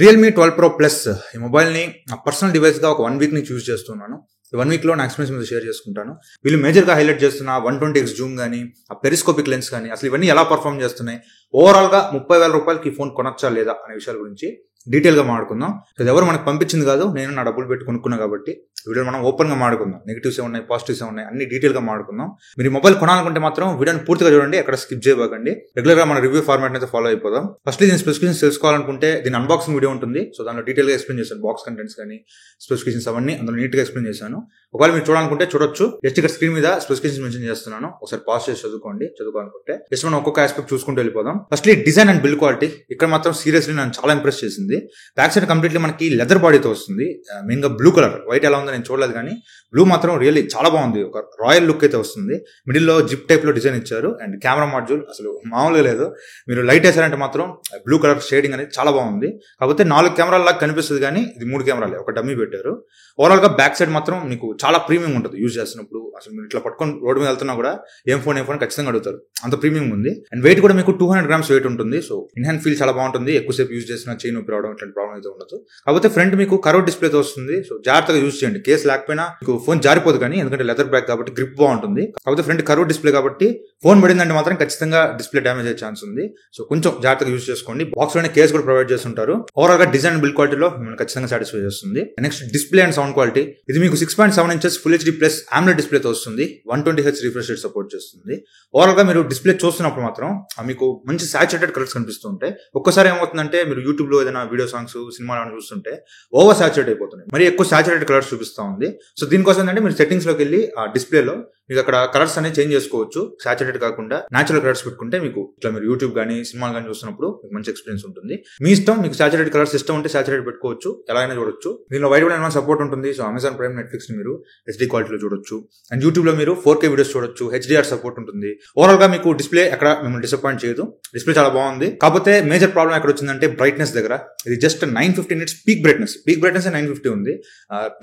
Realme 12 Pro Plus ఈ మొబైల్ని నా పర్సనల్ డివైస్గా ఒక 1 వీక్ నుంచి యూజ్ చేస్తున్నాను. ఈ 1 వీక్లో నా ఎక్స్పీరియన్స్ మీద షేర్ చేసుకుంటాను. వీళ్ళు మేజర్గా హైలైట్ చేస్తున్న 120x జూమ్ కానీ, ఆ పెరిస్కోపిక్ లెన్స్ కానీ అసలు ఇవన్నీ ఎలా పర్ఫామ్ చేస్తున్నాయి, ఓవరాల్గా 30,000 రూపాయలకి ఈ ఫోన్ కొనొచ్చా లేదా అనే విషయాల గురించి డీటెయిల్గా మాట్లాడుకుందాం. ఇది ఎవరు మనకు పంపించింది కాదు, నేను నా డబ్బులు పెట్టి కొనుక్కున్నా కాబట్టి వీడియో మనం ఓపెన్గా మాట్లాడుకుందాం. నెగిటివ్స్ ఉన్నాయి, పాజిటివ్స్ ఉన్నాయి, అన్ని డీటెయిల్గా మాట్లాడుకుందాం. మీరు ఈ మొబైల్ కొనాలనుకుంటే మాత్రం వీడియోని పూర్తిగా చూడండి, ఎక్కడ స్కిప్ చేయబాకండి. రెగ్యులర్గా మన రివ్యూ ఫార్మాట్ అయితే ఫాలో అయిపోదాం. ఫస్ట్ దీని స్పెసిఫికేషన్స్ తెలుసుకోవాలనుకుంటే దీని అన్బాక్సింగ్ వీడియో ఉంటుంది. సో దానిలో డీటెయిల్గా ఎక్స్ప్లెయిన్ చేశాను, బాక్స్ కంటెంట్స్ కానీ స్పెసిఫికేషన్స్ అవన్నీ అందులో నీట్గా ఎక్స్ప్లెయిన్ చేశాను. ఒకవేళ మీరు చూడాలనుకుంటే చూడొచ్చు. జస్ట్ ఇక్కడ స్క్రీన్ మీద స్పెసిఫికేషన్స్ మెన్షన్ చేస్తున్నాను, ఒకసారి పాస్ చేసి చదువుకోవాలనుకుంటే జస్ట్ మనం ఒక్కొక్క ఆస్పెక్ట్ చూసుకుంటూ వెళ్ళిపోదాం. Firstly design and build quality ఇక్కడ మాత్రం సీరియస్లీ నన్ను చాలా ఇంప్రెస్ చేసింది. బ్యాక్ సైడ్ కంప్లీట్లీ మనకి లెదర్ బాడీతో వస్తుంది. మెయిన్ గా బ్లూ కలర్, వైట్ ఎలా ఉందో నేను చూడలేదు కానీ బ్లూ మాత్రం రియల్లీ చాలా బాగుంది. ఒక రాయల్ లుక్ అయితే వస్తుంది. మిడిల్ లో జిప్ టైప్ లో డిజైన్ ఇచ్చారు అండ్ కెమెరా మాడ్యూల్ అసలు మామూలుగా లేదు. మీరు లైట్ వేసారంటే మాత్రం బ్లూ కలర్ షేడింగ్ అనేది చాలా బాగుంది. కాకపోతే 4 కెమెరాల లాగా కనిపిస్తుంది కానీ ఇది 3 కెమెరాలే, ఒక డమ్మీ పెట్టారు. ఓవరాల్ గా బ్యాక్ సైడ్ మాత్రం మీకు చాలా ప్రీమియం ఉంటుంది యూజ్ చేస్తున్నప్పుడు. అసలు మీరు ఇట్లా పట్టుకొని రోడ్డు మీద వెళ్తున్నా కూడా ఏం ఫోన్ ఖచ్చితంగా అడుగుతారు, అంత ప్రీమియం ఉంది. అండ్ వెయిట్ కూడా మీకు 200 grams వెయిట్ ఉంటుంది. సో ఇన్ హ్యాండ్ ఫీల్ చాలా బాగుంటుంది. ఎక్కువసేపు యూజ్ చేసిన చైన్ నొప్పి రావడం ఇట్లాంటి ప్రాబ్లం అయితే ఉండదు. కాకపోతే ఫ్రంట్ మీకు కర్వ్ డిస్ప్లేతో వస్తుంది. సో జాగ్రత్తగా యూజ్ చేయండి. కేసు లేకపోయినా మీకు ఫోన్ జారిపోదు కానీ, ఎందుకంటే లెదర్ బ్యాక్ కాబట్టి గ్రిప్ బాగుంటుంది. కాకపోతే ఫ్రంట్ కర్వ్ డిస్ప్లే కాబట్టి ఫోన్ పడిందంటే మాత్రం ఖచ్చితంగా డిస్ప్లే డ్యామేజ్ అయ్యే ఛాన్స్ ఉంది. సో కొంచెం జాగ్రత్తగా యూజ్ చేసుకోండి. బాక్స్ లోనే కేసు కూడా ప్రొవైడ్ చేస్తుంటారు. ఓవరాల్ గా డిజైన్ బిల్డ్ క్వాలిటీలో మిమ్మల్ని ఖచ్చితంగా సాటిస్ఫై చేస్తుంది. Next display and sound quality. ఇది మీకు 6.7 inches full HD plus AMOLED డిస్ప్లేతో వస్తుంది. 120Hz రిఫ్రెష్ రేట్ సపోర్ట్ చేస్తుంది. ఓవరాల్ గా మీరు డిస్ప్లే చూస్తున్నప్పుడు మాత్రం మీకు మంచి సాచురేటెడ్ కలర్స్ కనిపిస్తూ ఉంటాయి. ఒక్కసారి ఏమవుతుందంటే మీరు యూట్యూబ్ లో ఏదైనా వీడియో సాంగ్స్ సినిమాలు చూస్తుంటే ఓవర్ సాచురేట్ అయిపోతుంది, మరి ఎక్కువ సాచురేటెడ్ కలర్స్ చూపిస్తూ ఉంది. సో దీనికోసం ఏంటంటే మీరు సెట్టింగ్స్ లోకి వెళ్ళి ఆ డిస్ప్లేలో మీకు అక్కడ కలర్స్ అనేది చేంజ్ చేసుకోవచ్చు. సాచురేటెడ్ కాకుండా న్యాచురల్ కలర్స్ పెట్టుకుంటే మీకు ఇట్లా మీరు యూట్యూబ్ కానీ సినిమాలు కానీ చూస్తున్నప్పుడు మీకు మంచి ఎక్స్పీరియన్స్ ఉంటుంది. మీ ఇష్టం, మీకు సాచురేటెడ్ కలర్స్ ఇష్టం ఉంటే సాచురేట్ పెట్టుకోవచ్చు, ఎలా అయినా చూడొచ్చు. దీనిలో వైడ్ అండ్ సపోర్ట్ ఉంటుంది. సో అమెజాన్ ప్రైమ్, నెట్ఫ్లిక్స్ ని మీరు హెచ్డీ క్వాలిటీలో చూడొచ్చు అండ్ యూట్యూబ్ లో మీరు 4K వీడియోస్ చూడొచ్చు. HDR సపోర్ట్ ఉంటుంది. ఓవరాల్ గా మీకు డిస్ప్లే ఎక్కడ మిమ్మల్ని డిసప్పాయింట్ చేయదు. డిస్ప్లే చాలా బాగుంది. కాకపోతే మేజర్ ప్రాబ్లం ఎక్కడ వచ్చిందంటే బ్రైట్నెస్ దగ్గర. ఇది జస్ట్ 950 nits పీక్ బ్రైట్నెస్ 950 ఉంది.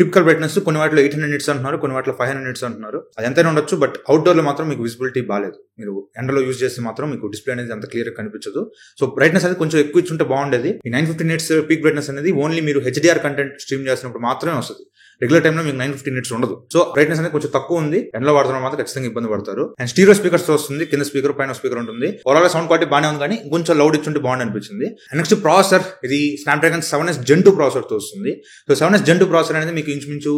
టిపికల్ బ్రైట్నెస్ కొన్ని వాటిలో 800 nits అంటున్నారు, కొన్ని వాటిలో 500 nits అంటున్నారు. అది ఎంతైనా ఉండొచ్చు, బట్ అవుట్డోర్ లో మాత్రం మీకు విజిబిలిటీ బాగాలేదు. మీరు ఎండలో యూజ్ చేస్తే మాత్రం మీకు డిస్ప్లే అనేది అంత క్లియర్ గా కనిపించదు. సో బ్రైట్నెస్ అనేది కొంచెం ఎక్కువ ఇచ్చుంటే బాగుండేది. ఈ 950 nits పీక్ బ్రైట్నెస్ అనేది ఓన్లీ మీరు HDR కంటెంట్ స్ట్రీమ్ చేసినప్పుడు మాత్రమే వస్తుంది. రెగ్యులర్ టైంలో మీకు 950 nits ఉండదు. సో బ్రైట్నెస్ అనేది కొంచెం తక్కువ ఉంది. ఎండలో వాడుతున్న మాత్రం ఖచ్చితంగా ఇబ్బంది పడతారు. అండ్ స్టీరియో స్పీకర్స్ తో వస్తుంది. కింద స్పీకర్, పైన స్పీకర్ ఉంటుంది. ఓవరాల్ సౌండ్ క్వాలిటీ బాగానే ఉంది కానీ కొంచెం లౌడ్ ఇచ్చుంటే బాగుంది అనిపించింది. Next processor. ఇది స్నాప్డ్రాగన్ 7S Gen 2 ప్రాసెసర్ తో వస్తుంది. సో 7S Gen 2 ప్రాసెసర్ అనేది మీకు ఇంచుమించు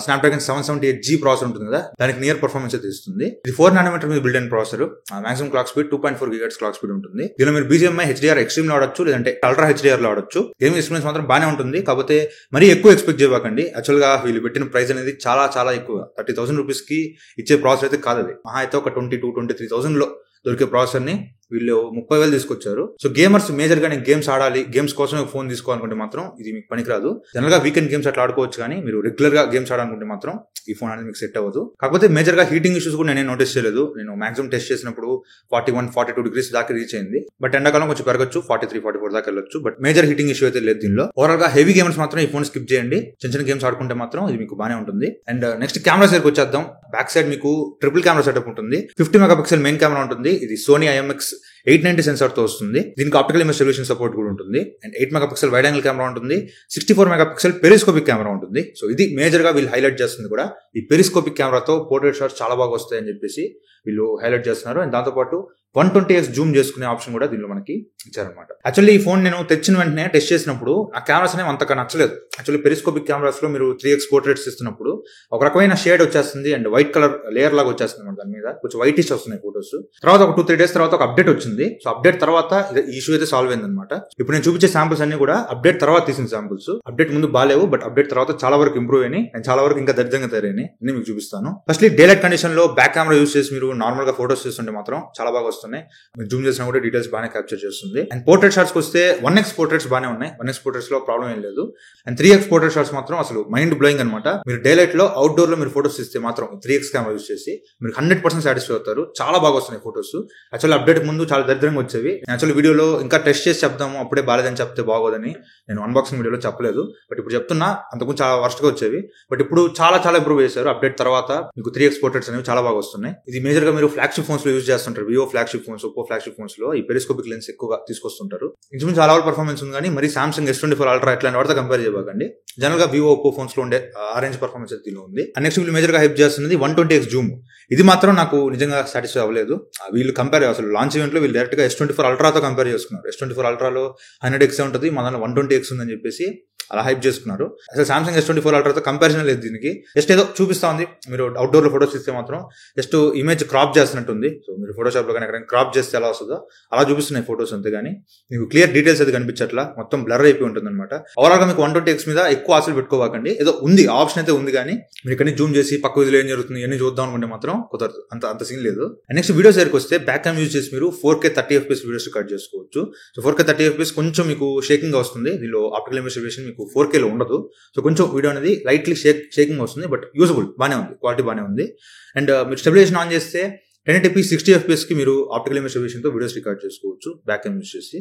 స్నాప్డ్రాగన్ 778G ప్రాసెసర్ ఉంటుంది కదా, దానికి నియర్ పర్ఫార్మెన్స్ అయితే ఇస్తుంది. ఇది 4 nanometer మీద బిల్డ్ అయిన processor. Maximum clock speed 2.4 GHz clock speed ఉంటుంది. దీనిలో మీరు BGMI HDR ఎక్స్ట్రీమ్ లో ఆడొచ్చు, లేదంటే అల్ట్రా HDR లో ఆడొచ్చు. గేమింగ్ ఎక్స్పీరియన్స్ మాత్రం బాగానే ఉంటుంది. కాకపోతే మరీ ఎక్కువ ఎక్స్పెక్ట్ చేయకండి. యాక్చువల్ గా వీళ్ళు పెట్టిన ప్రైస్ అనేది చాలా చాలా ఎక్కువ. 30,000 రూపీస్ కి ఇచ్చే ప్రాసెసర్ అయితే కాదు. అది మహా అయితే ఒక 22,000-23,000 లో దొరికే ప్రాసెసర్ ని వీళ్ళు 30,000 తీసుకొచ్చారు. సో గేమర్స్ మేజర్ గా నేను గేమ్స్ ఆడాలి, గేమ్స్ కోసం ఫోన్ తీసుకోవాలనుకుంటే మాత్రం ఇది మీకు పనికిరాదు. జనరల్ గా వీకెండ్ గేమ్స్ అట్లా ఆడుకోవచ్చు, కానీ మీరు రెగ్యులర్ గా గేమ్స్ ఆడాలనుకుంటే మాత్రం ఈ ఫోన్ అనేది మీకు సెట్ అవ్వదు. కాకపోతే మేజర్ గా హీటింగ్ ఇష్యూస్ కూడా నేను నోటీస్ చేయలేదు. నేను మాక్సిమం టెస్ట్ చేసినప్పుడు 41-42 degrees దాకా రీచ్ అయింది. బట్ ఎండాకాలం కొంచెం పెరగచ్చు, 43-44 దాకా వెళ్ళొచ్చు. బట్ మేజర్ హీటింగ్ ఇష్యూ అయితే లేదు దీనిలో. ఓవరాల్ గా హెవీ గేమ్స్ మాత్రం ఈ ఫోన్ స్కిప్ చేయండి. చిన్న చిన్న గేమ్స్ ఆడుకుంటే మాత్రం ఇది మీకు బాగానే ఉంటుంది. అండ్ నెక్స్ట్ కెమెరా సైడ్కి వచ్చేద్దాం. బ్యాక్ సైడ్ మీకు ట్రిపుల్ కెమెరా సెటప్ ఉంటుంది. 50 MP మెయిన్ కెమెరా ఉంటుంది. ఇది సోనీ IMX 890 సెన్సార్ తో వస్తుంది. దీనికి ఆప్టికల్ ఇమేజ్ సొల్యూషన్ సపోర్ట్ కూడా ఉంటుంది. And 8 MP wide angle camera ఉంటుంది. 64 MP పెరిస్కోపిక్ కెమెరా ఉంటుంది. సో ఇది మేజర్ గా వీళ్ళు హైలైట్ చేస్తుంది కూడా. ఈ పెరిస్కోపిక్ కెమెరాతో పోర్ట్రేట్ షాట్స్ చాలా బాగా వస్తాయని చెప్పేసి వీళ్ళు హైలైట్ చేస్తున్నారు. అండ్ దాంతోపాటు 120x జూమ్ చేసుకునే ఆప్షన్ కూడా దీనిలో మనకి ఇచ్చారనమాట. యాక్చువల్లీ ఈ ఫోన్ నేను తెచ్చిన వెంటనే టెస్ట్ చేసినప్పుడు ఆ కెమెరాస్ అనేవి అంతగా నచ్చలేదు. యాక్చువల్లీ పెరిస్కోపిక్ కెమెరాస్ లో మీరు 3x పోర్ట్రేట్స్ ఇస్తున్నప్పుడు ఒక రకమైన షేడ్ వచ్చేస్తుంది అండ్ వైట్ కలర్ లేయర్ లాగా వచ్చేస్తుంది అనమాట. దాని మీద కొంచెం వైటిష్ వస్తున్నాయి ఫోటోస్. తర్వాత ఒక 2-3 days తర్వాత ఒక అప్డేట్ వచ్చింది. సో అప్డేట్ తర్వాత ఈ ఇష్యూ అయితే సాల్వ్ అయింది అనమాట. ఇప్పుడు నేను చూపించే శాంపుల్స్ అన్ని కూడా అప్డేట్ తర్వాత తీసిన శాంపుల్స్. అప్డేట్ ముందు బాగాలేవు, బట్ అప్డేట్ తర్వాత చాలా వరకు ఇంప్రూవ్ అయినాయి అండ్ చాలా వరకు ఇంకా దరిద్రంగా తయారైనాయి. నేను మీకు చూపిస్తాను. ఫస్ట్లీ డే లైట్ కండిషన్ లో బ్యాక్ కెమెరా యూస్ చేసి మీరు నార్మల్ గా ఫోటోస్ చేస్తుంటే మాత్రం చాలా బాగా వస్తున్నాయి. మీరు జూమ్ చేసినా కూడా డీటెయిల్స్ బాగానే క్యాప్చర్ చేస్తుంది. అండ్ పోర్ట్రేట్ షాట్స్ వస్తే 1x పోర్ట్రేట్స్ బాగానే ఉన్నాయి. 1x పోర్ట్రేట్స్ లో ప్రాబ్లం ఏం లేదు. అండ్ 3x పోర్ట్రేట్ షాట్స్ మాత్రం అసలు మైండ్ బ్లోయింగ్ అనమాట. మీరు డే లైట్ లో అవుట్డోర్ లో మీరు ఫోటోస్ ఇస్తే మాత్రం 3x కెమెరా యూస్ చేసి మీరు 100% సాటిస్ఫై అవుతారు. చాలా బాగా వస్తున్నాయి ఫోటోస్. యాక్చువల్ అప్డేట్ ముందు చాలా చాలా దరిద్రంగా వచ్చేవి. యాక్చువల్లీ వీడియోలో ఇంకా టెస్ట్ చేసి చెప్తాము, అప్పుడే బాలేదని చెప్తే బాగోదని నేను అన్బాక్సింగ్ వీడియోలో చెప్పలేదు. బట్ ఇప్పుడు చెప్తున్నా, అంతకు చాలా వర్స్ట్ గా వచ్చేవి. బట్ ఇప్పుడు చాలా చాలా ఇంప్రూవ్ చేశారు. అప్డేట్ తర్వాత మీకు 3x పోర్ట్రేట్స్ అనేవి చాలా బాగా వస్తున్నాయి. ఇది మేజర్ గా మీరు ఫ్లాగ్షిప్ ఫోన్స్ లో యూజ్ చేస్తుంటారు. Vivo flagship phones, Oppo flagship phones లో ఈ పెరిస్కోపిక్ లెన్స్ ఎక్కువగా తీసుకొస్తుంటారు. ఇంచుమించు చాలా పర్ఫార్మెన్స్ ఉంది, కానీ మరి సామ్సంగ్ S24 అల్ట్రా ఇట్లాంటి వాటితో కంపేర్ చేయకండి. జనరల్ గా వివో, ఒప్పో ఫోన్స్ లో ఉండే ఆరెంజ్ పర్ఫార్మెన్స్ అయితే దీనిలో ఉంది. నెక్స్ట్ వీళ్ళు మేజర్ గా హైప్ చేస్తున్నది 120x జూమ్. ఇది మాత్రం నాకు నిజంగా సాటిస్ఫై అవ్వలేదు. వీళ్ళు కంపేర్ అసలు లాంచ్ ఈవెంట్ లో వీళ్ళు డైరెక్ట్ గా S24 అల్ట్రాతో కంపేర్ చేసుకున్నారు. S24 అల్ట్రాలో 100x ఉంటుంది, మన దాంట్లో 120x ఉందని చెప్పేసి అలా హైప్ చేసుకున్నారు. అసలు సామ్సంగ్ S24 అల్ట్రాతో కంపారిజన్ లేదు దీనికి. జస్ట్ ఏదో చూపిస్తా ఉంది. మీరు అవుట్డోర్ లో ఫోటోస్ ఇస్తే మాత్రం జస్ట్ ఇమేజ్ క్రాప్ చేస్తున్నట్టుంది. సో మీరు ఫోటోషాప్ లో కానీ ఎక్కడ క్రాప్ చేస్తే ఎలా వస్తుందో అలా చూపిస్తున్నాయి ఫోటోస్, అంతేగాని మీకు క్లియర్ డీటెయిల్స్ అయితే కనిపించట్లా, మొత్తం బ్లర్ అయిపోయి ఉంటుంది అనమాట. ఓవరాల్ గా మీకు 120x మీద ఎక్కువ ఆశలు పెట్టుకోవాకండి. ఏదో ఉంది, ఆప్షన్ అయితే ఉంది, కానీ మీరు ఇక్కడ జూమ్ చేసి పక్క విధులు ఏం జరుగుతుంది ఇవన్నీ చూద్దాం అనుకుంటే మాత్రం కుదరదు, అంత సీన్ లేదు. నెక్స్ట్ వీడియోస్ దగ్గరికి వస్తే బ్యాక్ క్యామ్ యూజ్ చేసి మీరు 4K 30fps వీడియోస్ రికార్డ్ చేసుకోవచ్చు. సో 4K 30fps కొంచెం మీకు షేకింగ్ వస్తుంది. దీనిలో ఆప్టికల్ ఇమేజ్ రిజల్యూషన్ మీకు 4K లో ఉండదు. సో కొంచెం వీడియో అనేది లైట్లీ షేకింగ్ వస్తుంది, బట్ యూజబుల్, బానే ఉంది, క్వాలిటీ బానే ఉంది. అండ్ మీరు స్టెబిలైజేషన్ ఆన్ చేస్తే 1080p 60fps కి మీరు ఆప్టికల్ ఇమేజ్ రిజల్యూషన్ తో వీడియోస్ రికార్డ్ చేసుకోవచ్చు బ్యాక్ క్యామ్ యూజ్ చేసి.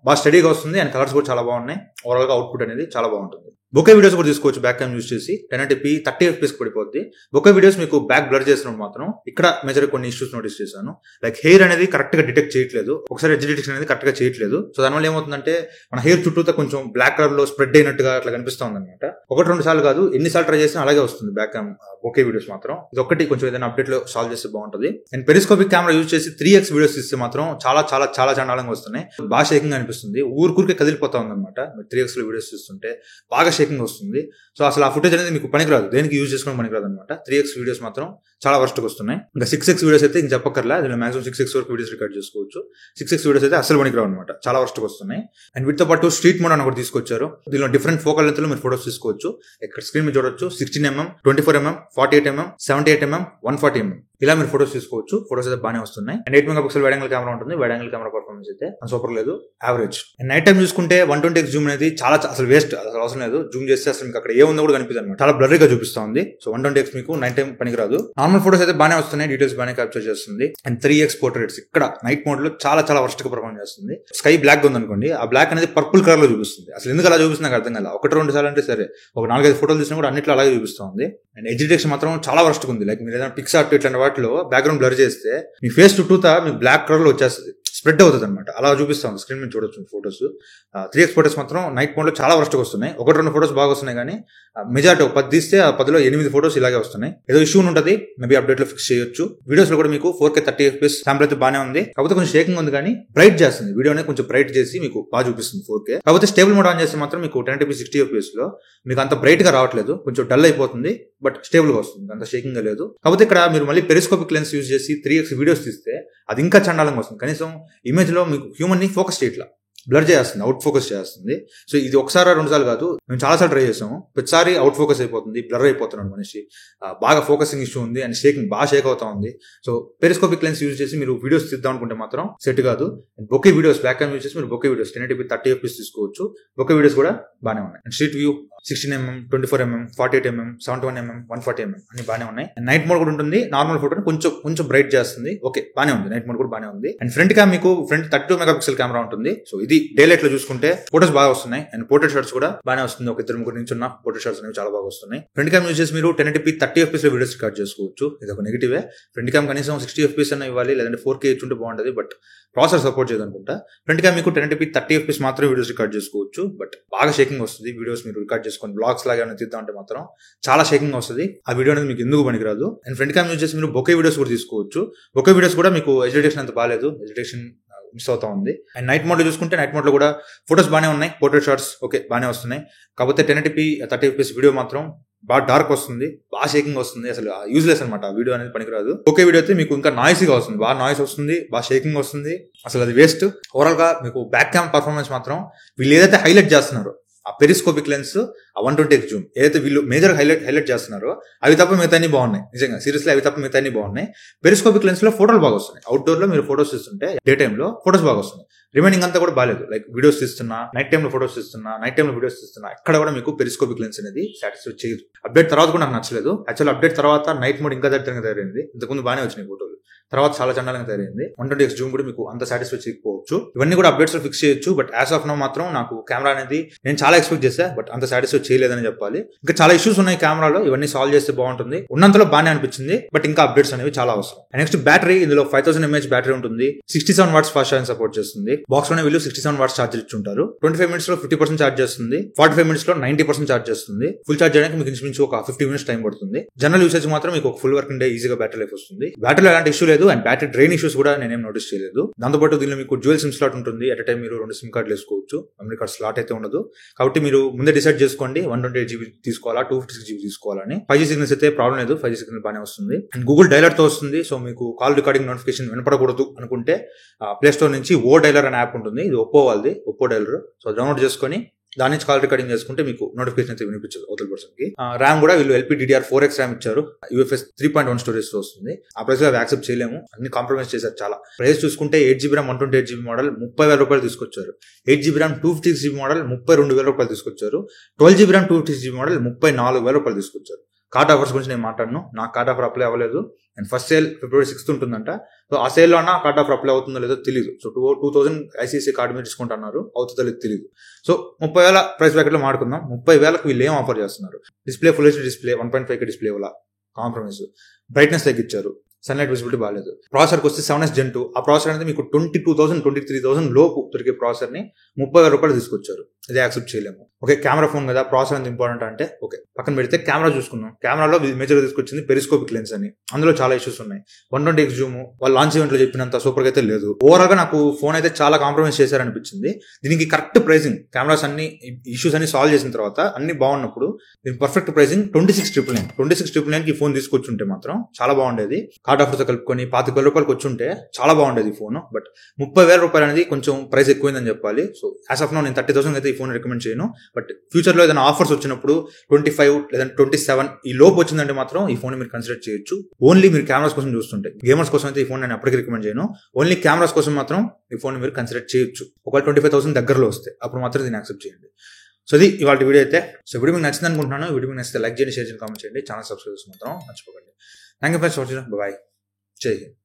బాగా స్టడీగా వస్తుంది, అండ్ కలర్స్ కూడా చాలా బాగున్నాయి. ఓవరాల్ గా అవుట్పుట్ అనేది చాలా బాగుంటుంది. బొకే వీడియోస్ కూడా తీసుకోవచ్చు బ్యాక్ క్యామ్ యూజ్ చేసి. 1080p 30fps పడిపోద్ది. బొకే వీడియోస్ మీకు బ్యాక్ బ్లర్ చేసినప్పుడు మాత్రం ఇక్కడ మేజర్ కొన్ని ఇష్యూస్ నోటీస్ చేశాను. లైక్ హెయిర్ అనేది కరెక్ట్ గా డిటెక్ట్ చేయట్లేదు, ఒకసారి ఎడ్జ్ డిటెక్షన్ అనేది కరెక్ట్ గా చేయట్లేదు. సో దానివల్ల ఏమవుతుందంటే మన హెయిర్ చుట్టూతో కొంచెం బ్లాక్ కలర్ లో స్ప్రెడ్ అయినట్టుగా అట్లా కనిపిస్తుంది అనమాట. 1-2 సార్లు కాదు, ఎన్నిసార్లు ట్రై చేసినా అలాగే వస్తుంది బ్యాక్ క్యామ్ బొకే వీడియోస్ మాత్రం. ఇది ఒక్కటి కొంచెం ఏదైనా అప్డేట్ లో సాల్వ్ చేస్తే బాగుంటుంది. అండ్ పెరిస్కోపిక్ కెమెరా యూజ్ చేసి 3x వీడియోస్ తీస్తే మాత్రం చాలా చాలా చాలా చండాలంగా వస్తున్నాయి. బాగా షేకింగ్ అనిపిస్తుంది, ఊరికే కదిలిపోతా ఉంది అనమాట. 3x లో వీడియోస్ చూస్తుంటే బాగా షేకింగ్ వస్తుంది. సో అసలు ఆ ఫుటేజ్ అనేది మీకు పనికిరాదు, దేనికి యూజ్ చేసుకోవడం పనికిరాదు అనమాట. 3x వీడియోస్ మాత్రం చాలా వర్స్ట్గా వస్తున్నాయి. ఇంకా 6x వీడియోస్ అయితే ఇంక చెప్పక్కర్లా, దీనిలో మాక్సిమం 6x వరకు వీడియోస్ రికార్డ్ చేసుకోవచ్చు. 6x వీడియోస్ అయితే అసలు పనికిరావు అనమాట, చాలా వర్స్ట్గా వస్తున్నాయి. అండ్ వీటితో పాటు స్ట్రీట్ మోడ్ అని ఒకటి తీసుకొచ్చారు. దీనిలో డిఫరెంట్ ఫోకల్ లెంత్ లో మీరు ఫోటోస్ తీసుకోవచ్చు. ఇక్కడ స్క్రీన్ మీద చూడొచ్చు, 16mm, 24mm, 48mm, 78mm, 140mm ఇలా మీరు ఫోటోస్ తీసుకోవచ్చు. ఫోటోస్ అయితే బాగానే వస్తున్నాయి. And 8 megapixel wide angle camera ఉంటుంది. వైడ్ యాంగిల్ కెమెరా పర్ఫార్మెన్స్ అయితే సూపర్ లేదు, యావరేజ్. అండ్ నైట్ టైం చూసుకుంటే 120x జూమ్ అనేది చాలా అసలు వేస్ట్, అసలు అవసరం లేదు. జూమ్ చేస్తే అసలు మీకు అక్కడ ఏముందో కూడా కనిపిస్తుంది అనమాట, చాలా బ్లర్రీగా చూపిస్తా ఉంది. సో 120x మీకు నైట్ టైం పనికిరాదు. నార్మల్ ఫోటోస్ అయితే బాగానే వస్తున్నాయి, డీటెయిల్స్ బాగానే క్యాప్చర్ చేస్తుంది. అండ్ 3x పోర్ట్రేట్స్ ఇక్కడ నైట్ మోడ్ లో చాలా చాలా వర్స్ట్ గా పర్ఫార్మ్ చేస్తుంది. స్కై బ్లాక్ ఉంది అనుకోండి, ఆ బ్లాక్ అనేది పర్పుల్ కలర్ లో చూపిస్తుంది. అసలు ఎందుకు అలా చూపిస్తుంది నాకు అర్థం కాదు. 1-2 సార్లు అంటే సరే, ఒక 4-5 ఫోటోలు తీసినా కూడా అన్నిట్లో అలాగే చూపిస్తుంది. అండ్ ఎడ్జ్ డిటెక్షన్ మాత్రం చాలా వర్స్ట్ ఉంది. లైక్ మీరు ఏదైనా పిక్సార్ట్ ఇట్లాంటి వాటిలో బ్యాక్గ్రౌండ్ బ్లర్ చేస్తే మీ ఫేస్ చుట్టూతా మీకు బ్లాక్ కలర్ లో వచ్చేస్తుంది, స్ప్రెడ్ అవుతుంది అనమాట. అలా చూపిస్తాం స్క్రీన్ మీద చూడొచ్చు ఫోటోస్. 3x ఫోటోస్ మాత్రం నైట్ మోడ్ లో చాలా వర్స్ట్గా వస్తున్నాయి. 1-2 ఫోటోస్ బాగా వస్తున్నాయి, కానీ మెజారిటీ 10 తీస్తే ఆ 10లో 8 ఫోటోస్ ఇలాగే వస్తున్నాయి. ఏదో ఇష్యూ ఉంటుంది, మేబీ అప్డేట్ లో ఫిక్స్ చేయొచ్చు. వీడియోస్ లో కూడా మీకు 4K 30fps శాంపుల్ అయితే బాగానే ఉంది, కాకపోతే కొంచెం షేకింగ్ ఉంది, కానీ బ్రైట్ చేస్తుంది వీడియో అనేది, కొంచెం బ్రైట్ చేసి మీకు బాగా చూపిస్తుంది 4K. కాకపోతే స్టేబుల్ మోడ్ ఆన్ చేస్తే మాత్రం మీకు 1080p 60fps లో మీకు అంత బ్రైట్ గా రావట్లేదు, కొంచెం డల్ అయిపోతుంది, బట్ స్టేబుల్ గా వస్తుంది, అంత షేకింగ్ గా లేదు. కాకపోతే ఇక్కడ మీరు మళ్ళీ పెరిస్కోపిక్ లెన్స్ యూజ్ చేసి 3x వీడియోస్ తీస్తే అది ఇంకా చండాలంగా వస్తుంది. కనీసం ఇమేజ్ లో మీకు హ్యూమన్ ని ఫోకస్ చేయట్లా, బ్లర్ చేస్తుంది, అవుట్ ఫోకస్ చేస్తుంది. సో ఇది 1-2 సార్లు కాదు, మేము చాలా సార్లు ట్రై చేసాము. ప్రతిసారి అవుట్ ఫోకస్ అయిపోతుంది, బ్లర్ అయిపోతున్నాడు మనిషి, బాగా ఫోకసింగ్ ఇష్యూ ఉంది, అండ్ షేకింగ్ బాగా షేక్ అవుతా ఉంది. సో పెరిస్కోపిక్ లెన్స్ యూజ్ చేసి మీరు వీడియోస్ తీద్దాం అనుకుంటే మాత్రం సెట్ కాదు. Bouquet videos back cam use చేసి మీరు బొకే వీడియోస్ 1080p 30fps తీసుకోవచ్చు. బొకే వీడియోస్ కూడా బాగానే ఉన్నాయి. And street view 16mm, 24mm, 48mm, 71mm, 140mm అన్ని బాగానే ఉన్నాయి. అండ్ నైట్ మోడ్ కూడా ఉంటుంది. నార్మల్ ఫోటోని కొంచెం బ్రైట్ చేస్తుంది, ఓకే బాగానే ఉంది. నైట్ మోడ్ కూడా బాగానే ఉంది. అండ్ ఫ్రంట్ క్యామ్ మీకు ఫ్రంట్ 32 మెగాపిక్సెల్ కెమెరా ఉంటుంది. సో ఇది డే లైట్ లో చూసుకుంటే ఫోటోస్ బాగా వస్తున్నాయి. అండ్ పోర్ట్రేట్ షాట్స్ కూడా బాగానే వస్తుంది. ఒక 2-3 నుంచి ఉన్న పోర్ట్రేట్ షాట్స్ అనేవి చాలా బాగా వస్తున్నాయి. ఫ్రంట్ క్యామ్ యూజ్ చేసి మీరు 1080p 30fps లో వీడియోస్ రికార్డ్ చేసుకోవచ్చు. ఇది ఒక నెగిటివే. ఫ్రంట్ క్యామ్ కనీసం 60fps అన్న ఇవ్వాలి, లేదంటే 4K ఇచ్చుంటే బాగుంటుంది, బట్ ప్రాసెసర్ సపోర్ట్ చేయదు అనుకుంటా. ఫ్రంట్ క్యామ్ మీకు 1080p 30fps మాత్రమే వీడియోస్ రికార్డ్ చేసుకోవచ్చు, బట్ బాగా షేకింగ్ వస్తుంది. వీడియోస్ మీరు రికార్డ్ చేసుకొని బ్లాగ్స్ లాగా తీద్దాం అంటే మాత్రం చాలా షేకింగ్ వస్తుంది. ఆ వీడియో అనేది మీకు ఎందుకు పనికిరాదు. అండ్ ఫ్రంట్ క్యామ్ యూజ్ చేసి మీరు బొకే వీడియోస్ కూడా తీసుకోవచ్చు. బొకే వీడియోస్ కూడా మీకు ఎడ్జ్ డిటెక్షన్ అంత బాగాలేదు, ఎడ్జ్ డిటెక్షన్ మిస్ అవుతా ఉంది. అండ్ నైట్ మోడ్ లో చూసుకుంటే నైట్ మోడ్ లో కూడా ఫోటోస్ బాగానే ఉన్నాయి, పోర్ట్రేట్ షాట్స్ ఓకే బాగానే వస్తున్నాయి. కాకపోతే 1080p 30fps వీడియో మాత్రం బాగా డార్క్ వస్తుంది, బాగా షేకింగ్ వస్తుంది, అసలు యూజ్లెస్ అనమాట. ఆ వీడియో అనేది పనికిరాదు. ఓకే వీడియో అయితే మీకు ఇంకా నాయిసీగా వస్తుంది, బాగా నాయిస్ వస్తుంది, బాగా షేకింగ్ వస్తుంది, అసలు అది వేస్ట్. ఓవరాల్ గా మీకు బ్యాక్ క్యామ్ పర్ఫార్మెన్స్ మాత్రం వీళ్ళు ఏదైతే హైలైట్ చేస్తున్నారో ఆ పెరిస్కోపిక్ లెన్స్, ఆ 120x జూమ్ ఏదైతే వీళ్ళు మేజర్ హైలైట్ చేస్తున్నారో అవి తప్ప మిగతాన్ని బాగున్నాయి. నిజంగా సీరియస్లీ అవి తప్ప మిగతాన్ని బాగున్నాయి. పెరిస్కోపిక్ లెన్స్ లో ఫోటోలు బాగా వస్తున్నాయి. అవుట్డోర్ లో మీరు ఫోటోస్ తీస్తుంటే డే టైమ్ లో ఫోటోస్ బాగా వస్తున్నాయి. రిమైనింగ్ అంతా కూడా బాగాలేదు. లైక్ వీడియోస్ తీస్తున్నా, నైట్ టైమ్ లో ఫోటోస్ తీస్తున్నా, నైట్ టైమ్ లో వీడియోస్ తీస్తున్నా, ఎక్కడ కూడా మీకు పెరిస్కోపిక్ లెన్స్ అనేది సాటిస్ఫై చేయదు. అప్డేట్ తర్వాత కూడా నాకు నచ్చలేదు. యాక్చువల్ అప్డేట్ తర్వాత నైట్ మోడ్ ఇంకా దరిద్రంగా తయారైంది. ఇంతకుముందు బాగానే వచ్చినాయి ఫోటోలు. తర్వాత చాలా చండాలంగా తయారైంది. 120x జూమ్ కూడా మీకు అంత సాటిస్ఫై చేయకపోవచ్చు. ఇవన్నీ కూడా అప్డేట్స్ లో ఫిక్స్ చేయొచ్చు. బట్ యాజ్ ఆఫ్ నౌ మాత్రం నాకు కెమెరా అనేది నేను చాలా ఎక్స్పెక్ట్ చేశా, బట్ అంత సాటిస్ఫై చేయలేదని చెప్పాలి. ఇంకా చాలా ఇష్యూస్ ఉన్నాయి కెమెరాలో, ఇవన్నీ సాల్వ్ చేస్తే బాగుంటుంది. ఉన్నంతలో బాగానే అనిపించింది, బట్ ఇంకా అప్డేట్స్ అనేవి చాలా అవసరం. నెక్స్ట్ బ్యాటరీ, ఇందులో 5000 mAh బ్యాటరీ ఉంటుంది. 67 watts ఫాస్ట్ ఛార్జింగ్ సపోర్ట్ చేస్తుంది. బాక్స్ లోనే వీళ్ళు 67 watts ఛార్జర్ ఇచ్చుంటారు. 25 minutes లో 50% ఛార్జ్ చేస్తుంది. 45 minutes లో 90% ఛార్జ్ చేస్తుంది. ఫుల్ ఛార్జ్ చేయడానికి మీకు ఇంచుమించు ఒక 50 minutes టైం పడుతుంది. జనరల్ యూసేజ్ మాత్రం మీకు ఒక ఫుల్ వర్కింగ్ డే ఈజీగా బ్యాటరీ లైఫ్ వస్తుంది. బ్యాటరీలో ఎలాంటి ఇష్యూ లేదు, అండ్ బ్యాటరీ డ్రైన్ ఇష్యూస్ కూడా నేనేం నోటీస్ చేయలేదు. దాంతోపాటు దీనిలో మీకు డ్యూయల్ సిమ్ స్లాట్ ఉంటుంది. అట్ టైం మీరు 2 సిమ్ కార్డులు వేసుకోవచ్చు. మెమరీ కార్డ్ స్లాట్ అయితే ఉండదు. కాబట్టి మీరు ముందే డిసైడ్ చేసుకోండి 128GB తీసుకోవాలా 256GB తీసుకోవాలని. 5G సిగ్నల్స్ అయితే ప్రాబ్లం లేదు, 5G సిగ్నల్ బాగానే వస్తుంది. అండ్ గూగుల్ డైలర్ తో వస్తుంది. సో మీకు కాల్ రికార్డింగ్ నోటిఫికేషన్ వినపడకూడదు అనుకుంటే ప్లే స్టోర్ నుంచి ఓ డైలర్ అనే యాప్ ఉంటుంది. ఇది ఒప్పో వాళ్ళది, ఒప్పో డైలర్. సో డౌన్లోడ్ చేసుకొని దాని నుంచి కాల్ రికార్డింగ్ చేసుకుంటే మీకు నోటిఫికేషన్ అయితే వినిపించదు అవతల పర్సన్ కి. ర్యామ్ కూడా వీళ్ళు LPDDR4X ర్యామ్ ఇచ్చారు. UFS 3.1 స్టోరేజ్ తో వస్తుంది. ఆ ప్రైస్ లో అవి యాక్సెప్ట్ చేయలేము, అన్ని కాంప్రమైజ్ చేశారు చాలా. ప్రైస్ చూసుకుంటే 8GB RAM 128GB మోడల్ 30,000 రూపాయలు తీసుకొచ్చారు. 8GB RAM 256GB మోడల్ 32,000 రూపాయలు తీసుకొచ్చారు. 12GB RAM 256GB మోడల్ 34,000 రూపాయలు తీసుకొచ్చారు. కార్డ్ ఆఫర్స్ గురించి నేను మాట్లాడను, నాకు కార్డ్ ఆఫర్ అప్లై అవ్వలేదు. And first sale February 6th ఉంటుందంట. సో ఆ సేల్ లో అన్న కార్డ్ ఆఫర్ అప్లై అవుతుందో లేదో తెలియదు. సో 2000 ICICI కార్డు మీద డిస్కౌంట్ అన్నారు, అవుతుందో లేదో తెలియదు. సో 30,000 ప్రైస్ బ్రాకెట్ లో మాడుకుందాం. 30,000కి వీళ్ళు ఏం ఆఫర్ చేస్తున్నారు? Display full HD display, 1.5K display వల్ల కాంప్రమైజ్. బ్రైట్నెస్ తగ్గించారు, సన్లైట్ విజిబిలిటీ బాగాలేదు. ప్రాసెసర్కి వస్తే 7S Gen 2. ఆ ప్రాసెసర్ అనేది మీకు 22,000 23,000 లోపు దొరికే ప్రాసెసర్ ని 30,000 రూపాయలు తీసుకొచ్చారు. ఇది యాక్సెప్ట్ చేయలేము. ఓకే, కెమెరా ఫోన్ కదా, ప్రాసెసర్ ఎంత ఇంపార్టెంట్ అంటే ఓకే పక్కన పెడితే కెమెరా చూసుకున్నాం. కెమెరాలో మేజర్ తీసుకొచ్చింది పెరిస్కోపిక్ లెన్స్ అని. అందులో చాలా ఇష్యూస్ ఉన్నాయి. 120x జూమ్ వాళ్ళు లాంచ్ ఈవెంట్ లో చెప్పినంత సూపర్ గా అయితే లేదు. ఓవరాల్ గా నాకు ఫోన్ అయితే చాలా కాంప్రమైజ్ చేశారనిపించింది. దీనికి కరెక్ట్ ప్రైసింగ్, కెమెరాస్ అన్ని ఇష్యూస్ అన్ని సాల్వ్ చేసిన తర్వాత అన్ని బాగున్నప్పుడు దీని పర్ఫెక్ట్ ప్రైసింగ్ 26,999. 26,999 కి ఫోన్ తీసుకొచ్చుంటే మాత్రం చాలా బాగుండేది. కార్డ్ ఆఫర్తో కలుపుకొని 25,000 రూపాయలకి వచ్చుంటే చాలా బాగుండేది ఫోన్. బట్ 30,000 రూపాయలు అనేది కొంచెం ప్రైస్ ఎక్కువైందని చెప్పాలి. సో యాజ్ ఆఫ్ నౌ నేను 30,000 అయితే ఈ ఫోన్ రికమెండ్ చేయను. బట్ ఫ్యూచర్ లో ఏదైనా ఆఫర్స్ వచ్చినప్పుడు 25 లేదా 27 ఈ లోపు వచ్చిందంటే మాత్రం ఈ ఫోన్ మీరు కన్సిడర్ చేయొచ్చు. ఓన్లీ మీరు కెమెరాస్ కోసం చూస్తుంటే, గేమర్స్ కోసం అయితే ఈ ఫోన్ నేను అప్పటికి రికమెండ్ చేయను. ఓన్లీ కెమెరాస్ కోసం మాత్రం ఈ ఫోన్ మీరు కన్సిడర్ చేయొచ్చు. ఒకవేళ 25,000 దగ్గరలో వస్తే అప్పుడు మాత్రం దీన్ని యాక్సెప్ట్ చేయండి. సో ఇది ఇవాళ వీడియో అయితే. సో వీడియో మీకు నచ్చింది అనుకుంటున్నాను. వీడియో మీకు నచ్చితే లైక్ చేయండి, షేర్ చేయండి, కామెంట్ చేయండి, ఛానల్ సబ్స్క్రైబ్ చేసి మాత్రం మర్చిపోకండి. Thank you for watching. Bye, జై హింద్.